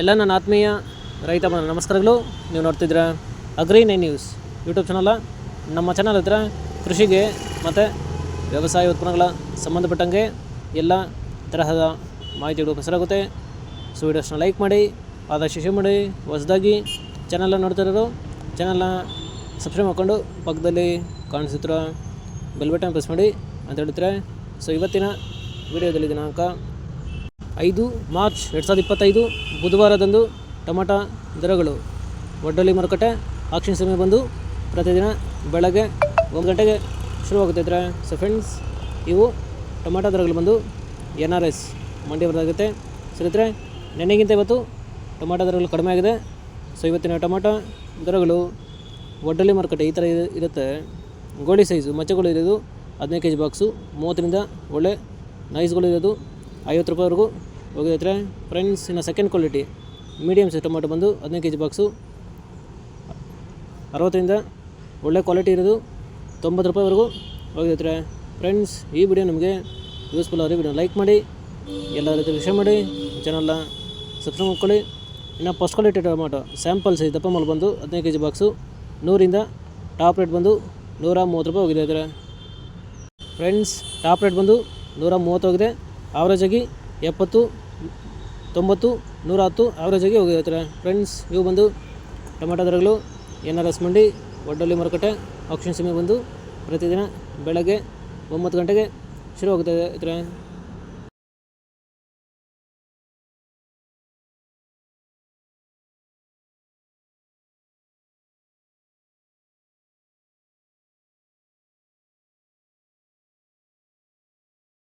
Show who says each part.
Speaker 1: ಎಲ್ಲ ನನ್ನ ಆತ್ಮೀಯ ರೈತ ಬಂಧು ನಮಸ್ಕಾರಗಳು. ನೀವು ನೋಡ್ತಿದ್ದೀರಾ ಅಗ್ರಿ9 ನ್ಯೂಸ್ ಯೂಟ್ಯೂಬ್ ಚಾನಲ. ನಮ್ಮ ಚಾನಲ್ ಹತ್ರ ಕೃಷಿಗೆ ಮತ್ತು ವ್ಯವಸಾಯ ಉತ್ಪನ್ನಗಳ ಸಂಬಂಧಪಟ್ಟಂಗೆ ಎಲ್ಲ ತರಹದ ಮಾಹಿತಿಗಳು ಪ್ರಸಾರಾಗುತ್ತೆ. ಸೊ ವಿಡಿಯೋಸ್ನ ಲೈಕ್ ಮಾಡಿ, ಆದಷ್ಟು ಶೇರ್ ಮಾಡಿ. ಹೊಸದಾಗಿ ಚಾನಲ್ನ ನೋಡ್ತಿರೋರು ಚಾನಲ್ನ ಸಬ್ಸ್ಕ್ರೈಬ್ ಮಾಡಿಕೊಂಡು ಪಕ್ಕದಲ್ಲಿ ಕಾಣಿಸುತ್ತಿರೋ ಬೆಲ್ ಬಟನ್ ಪ್ರೆಸ್ ಮಾಡಿ ಅಂತ ಹೇಳ್ತಾರೆ. ಸೊ ಇವತ್ತಿನ ವಿಡಿಯೋದಲ್ಲಿ ದಿನಾಂಕ 5 ಮಾರ್ಚ್ 2025 ಬುಧವಾರದಂದು ಟೊಮಾಟೊ ದರಗಳು ಒಡ್ಡಳ್ಳಿ ಮಾರುಕಟ್ಟೆ ಆಕ್ಷನ್ ಸಮಯ ಬಂದು ಪ್ರತಿದಿನ ಬೆಳಗ್ಗೆ 1 ಗಂಟೆಗೆ ಶುರುವಾಗುತ್ತಿದ್ದಾರೆ. ಸೊ ಫ್ರೆಂಡ್ಸ್, ಇವು ಟೊಮಾಟೊ ದರಗಳು ಬಂದು NRS ಮಂಡಿ ಬರದಾಗುತ್ತೆ. ಸರಿದ್ರೆ ನೆನ್ನೆಗಿಂತ ಇವತ್ತು ಟೊಮಾಟೊ ದರಗಳು ಕಡಿಮೆ ಆಗಿದೆ. ಸೊ ಇವತ್ತಿನ ಟೊಮಾಟೊ ದರಗಳು ಒಡ್ಡಳ್ಳಿ ಮಾರುಕಟ್ಟೆ ಈ ಥರ ಇರುತ್ತೆ. ಗೋಳಿ ಸೈಜು ಮಚ್ಚೆಗಳು ಇರೋದು 15 kg ಬಾಕ್ಸು 30ರಿಂದ ಒಳ್ಳೆ ನೈಸ್ಗಳು ಇರೋದು 50 ರೂಪಾಯಿವರೆಗೂ ಹೋಗಿದ್ರೆ. ಫ್ರೆಂಡ್ಸ್, ಇನ್ನು second quality medium size tomato ಬಂದು 15 kg ಬಾಕ್ಸು 60ರಿಂದ ಒಳ್ಳೆ ಕ್ವಾಲಿಟಿ ಇರೋದು 90 ರೂಪಾಯಿವರೆಗೂ ಹೋಗಿದ್ರೆ. ಫ್ರೆಂಡ್ಸ್, ಈ ವಿಡಿಯೋ ನಿಮಗೆ ಯೂಸ್ಫುಲ್ ಆದರೆ ವಿಡಿಯೋ ಲೈಕ್ ಮಾಡಿ, ಎಲ್ಲ ರೀತಿ ವಿಷಯ ಮಾಡಿ, ಚಾನಲ್ನ ಸಬ್ಸ್ಕ್ರೈಬ್ ಮಾಡ್ಕೊಳ್ಳಿ. ಇನ್ನು first quality tomato sample size ದಪ್ಪ ಮಾಲ್ ಬಂದು 15 kg ಬಾಕ್ಸು 100ರಿಂದ ಟಾಪ್ ರೇಟ್ ಬಂದು 130 ರೂಪಾಯಿ ಹೋಗಿದೆ. ಫ್ರೆಂಡ್ಸ್, ಟಾಪ್ ರೇಟ್ ಬಂದು 130 ಹೋಗಿದೆ. ಆವ್ರೇಜಾಗಿ 70, 90, 110 ಆವ್ರೇಜಾಗಿ ಹೋಗಿರ್ತಾರೆ. ಫ್ರೆಂಡ್ಸ್, ಇವು ಬಂದು ಟೊಮಾಟೊ ದರಗಳು NRS ಮಂಡಿ ಒಡ್ಡಳ್ಳಿ ಮಾರುಕಟ್ಟೆ ಆಕ್ಷನ್ ಸಮಯ ಬಂದು ಪ್ರತಿದಿನ ಬೆಳಗ್ಗೆ 9 ಗಂಟೆಗೆ ಶುರುವಾಗುತ್ತದೆ.